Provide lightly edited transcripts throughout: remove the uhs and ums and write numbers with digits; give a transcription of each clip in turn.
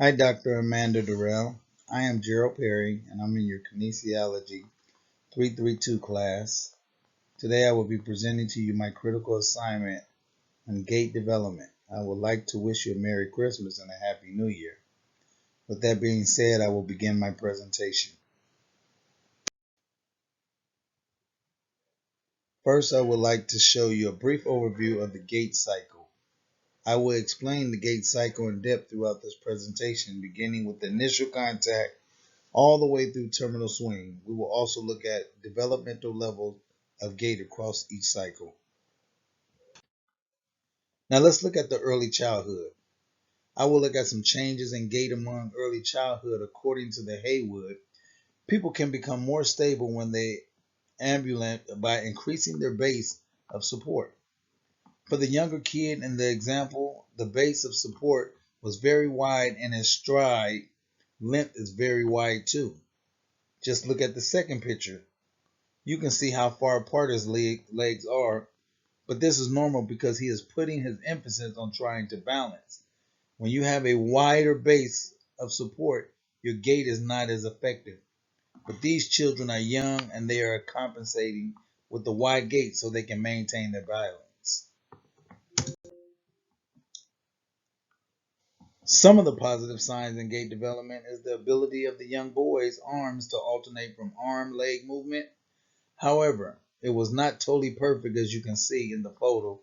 Hi, Dr. Amanda Durrell. I am Gerald Perry, and I'm in your Kinesiology 332 class. Today, I will be presenting to you my critical assignment on gait development. I would like to wish you a Merry Christmas and a Happy New Year. With that being said, I will begin my presentation. First, I would like to show you a brief overview of the gait cycle. I will explain the gait cycle in depth throughout this presentation, beginning with the initial contact all the way through terminal swing. We will also look at developmental levels of gait across each cycle. Now let's look at the early childhood. I will look at some changes in gait among early childhood according to the Haywood. People can become more stable when they ambulate by increasing their base of support. For the younger kid in the example, the base of support was very wide and his stride length is very wide too. Just look at the second picture. You can see how far apart his legs are, but this is normal because he is putting his emphasis on trying to balance. When you have a wider base of support, your gait is not as effective. But these children are young and they are compensating with the wide gait so they can maintain their balance. Some of the positive signs in gait development is the ability of the young boy's arms to alternate from arm-leg movement. However, it was not totally perfect as you can see in the photo.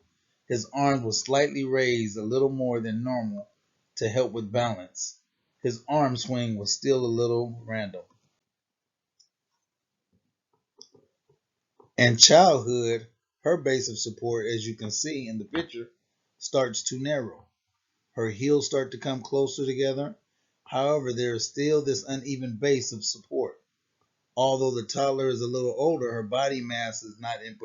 His arms were slightly raised a little more than normal to help with balance. His arm swing was still a little random. In childhood, her base of support, as you can see in the picture, starts to narrow. Her heels start to come closer together. However, there is still this uneven base of support. Although the toddler is a little older, her body mass is not in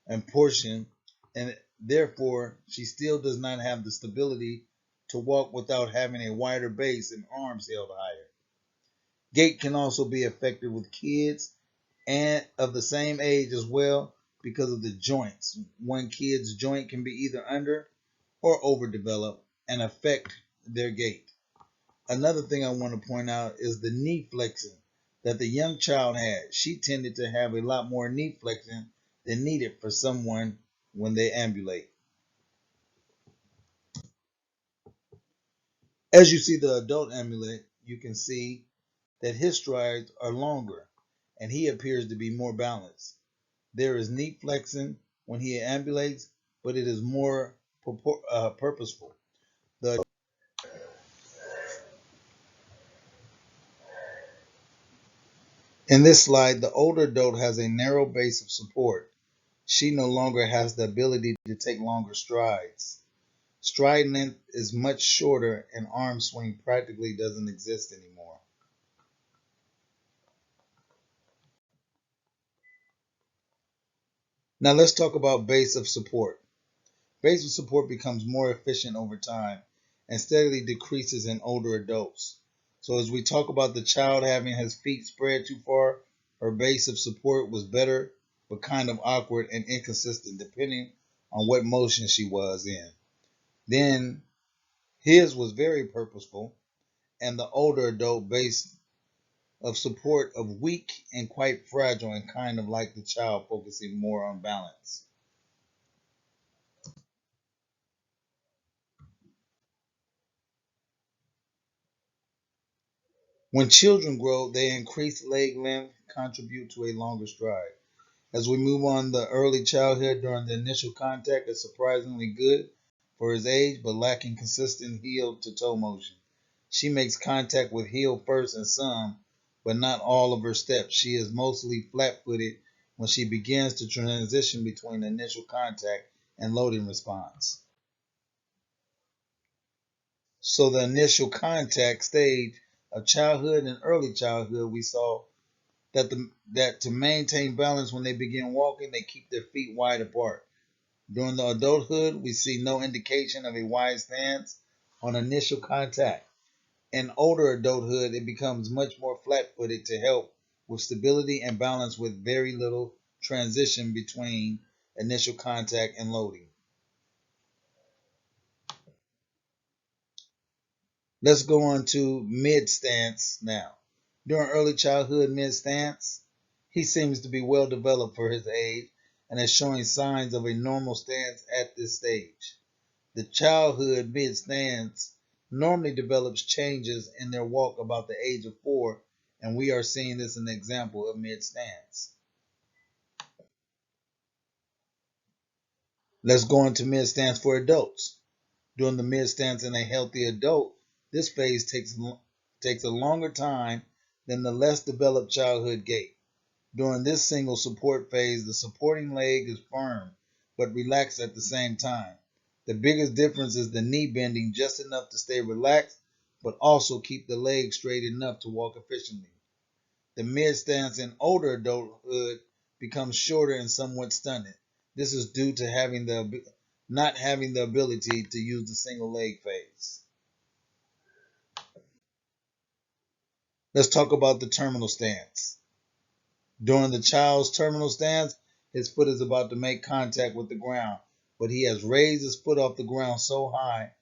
and portion, and therefore she still does not have the stability to walk without having a wider base and arms held higher. Gait can also be affected with kids and of the same age as well because of the joints. One kid's joint can be either under or overdeveloped and affect their gait. Another thing I want to point out is the knee flexing that the young child had. She tended to have a lot more knee flexion than needed for someone when they ambulate. As you see the adult ambulate, you can see that his strides are longer and he appears to be more balanced. There is knee flexing when he ambulates, but it is more purposeful. The In this slide, the older adult has a narrow base of support. She no longer has the ability to take longer strides. Stride length is much shorter and arm swing practically doesn't exist anymore. Now let's talk about base of support. Base of support becomes more efficient over time and steadily decreases in older adults. So as we talk about the child having his feet spread too far, her base of support was better but kind of awkward and inconsistent depending on what motion she was in. Then his was very purposeful and the older adult base of support of weak and quite fragile and kind of like the child focusing more on balance. When children grow, they increase leg length, contribute to a longer stride. As we move on, the early childhood during the initial contact is surprisingly good for his age, but lacking consistent heel to toe motion. She makes contact with heel first in some, but not all of her steps. She is mostly flat footed when she begins to transition between initial contact and loading response. So the initial contact stage of childhood and early childhood, we saw that to maintain balance when they begin walking, they keep their feet wide apart. During the adulthood, we see no indication of a wide stance on initial contact. In older adulthood, it becomes much more flat-footed to help with stability and balance with very little transition between initial contact and loading. Let's go on to mid stance now. During early childhood mid stance, he seems to be well developed for his age and is showing signs of a normal stance at this stage. The childhood mid stance normally develops changes in their walk about the age of 4, and we are seeing this in an example of mid stance. Let's go into mid stance for adults. During the mid stance in a healthy adult, this phase takes a longer time than the less developed childhood gait. During this single support phase, the supporting leg is firm but relaxed at the same time. The biggest difference is the knee bending just enough to stay relaxed but also keep the leg straight enough to walk efficiently. The mid stance in older adulthood becomes shorter and somewhat stunted. This is due to not having the ability to use the single leg phase. Let's talk about the terminal stance. During the child's terminal stance, his foot is about to make contact with the ground, but he has raised his foot off the ground so high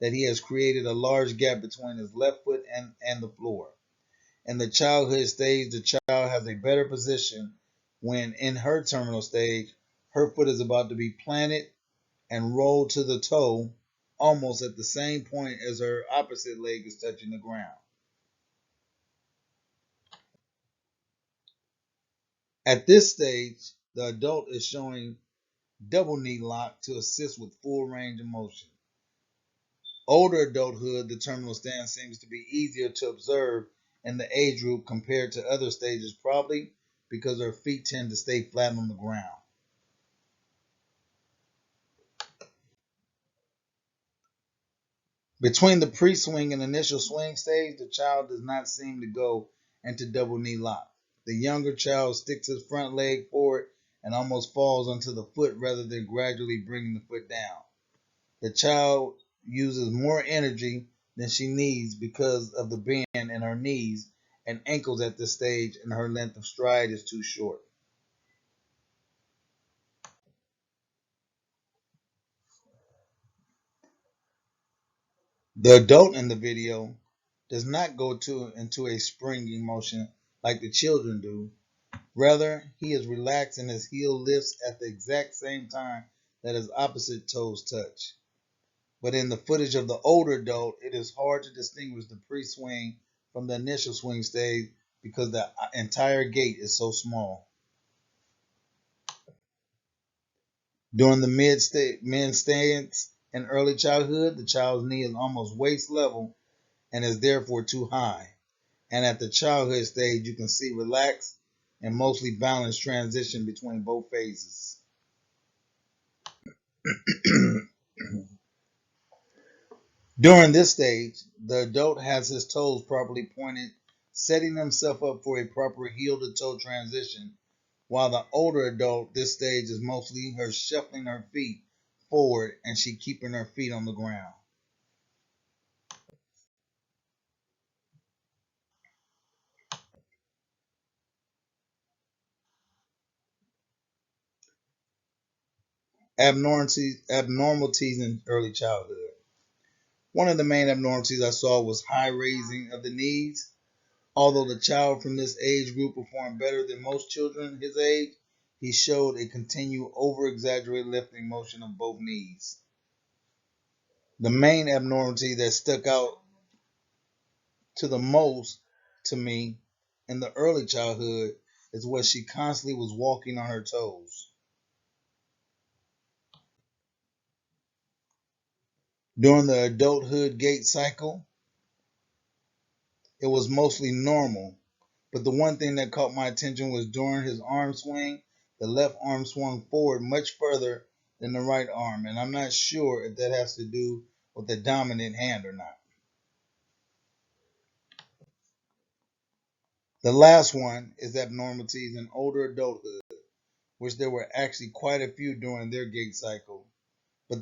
that he has created a large gap between his left foot and the floor. In the childhood stage, the child has a better position when in her terminal stage, her foot is about to be planted and rolled to the toe almost at the same point as her opposite leg is touching the ground. At this stage, the adult is showing double knee lock to assist with full range of motion. Older adulthood, the terminal stance seems to be easier to observe in the age group compared to other stages, probably because her feet tend to stay flat on the ground. Between the pre-swing and initial swing stage, the child does not seem to go into double knee lock. The younger child sticks his front leg forward and almost falls onto the foot rather than gradually bringing the foot down. The child uses more energy than she needs because of the bend in her knees and ankles at this stage, and her length of stride is too short. The adult in the video does not go into a springing motion like the children do. Rather, he is relaxed and his heel lifts at the exact same time that his opposite toes touch. But in the footage of the older adult, it is hard to distinguish the pre-swing from the initial swing stage because the entire gait is so small. During the mid stance in early childhood, the child's knee is almost waist level and is therefore too high. And at the childhood stage, you can see relaxed and mostly balanced transition between both phases. During this stage, the adult has his toes properly pointed, setting himself up for a proper heel to toe transition, while the older adult, this stage is mostly her shuffling her feet forward and she keeping her feet on the ground. Abnormalities in early childhood. One of the main abnormalities I saw was high raising of the knees. Although the child from this age group performed better than most children his age, he showed a continued over-exaggerated lifting motion of both knees. The main abnormality that stuck out to the most to me in the early childhood is what she constantly was walking on her toes. During the adulthood gait cycle, it was mostly normal, but the one thing that caught my attention was during his arm swing, the left arm swung forward much further than the right arm, and I'm not sure if that has to do with the dominant hand or not. The last one is abnormalities in older adulthood, which there were actually quite a few during their gait cycle, but was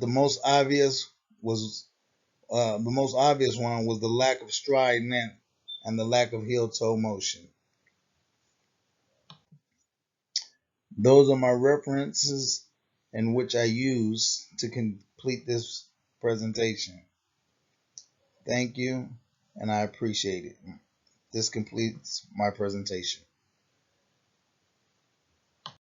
the most obvious one was the lack of stride length and the lack of heel toe motion. Those are my references in which I use to complete this presentation. Thank you. and I appreciate it. This completes my presentation.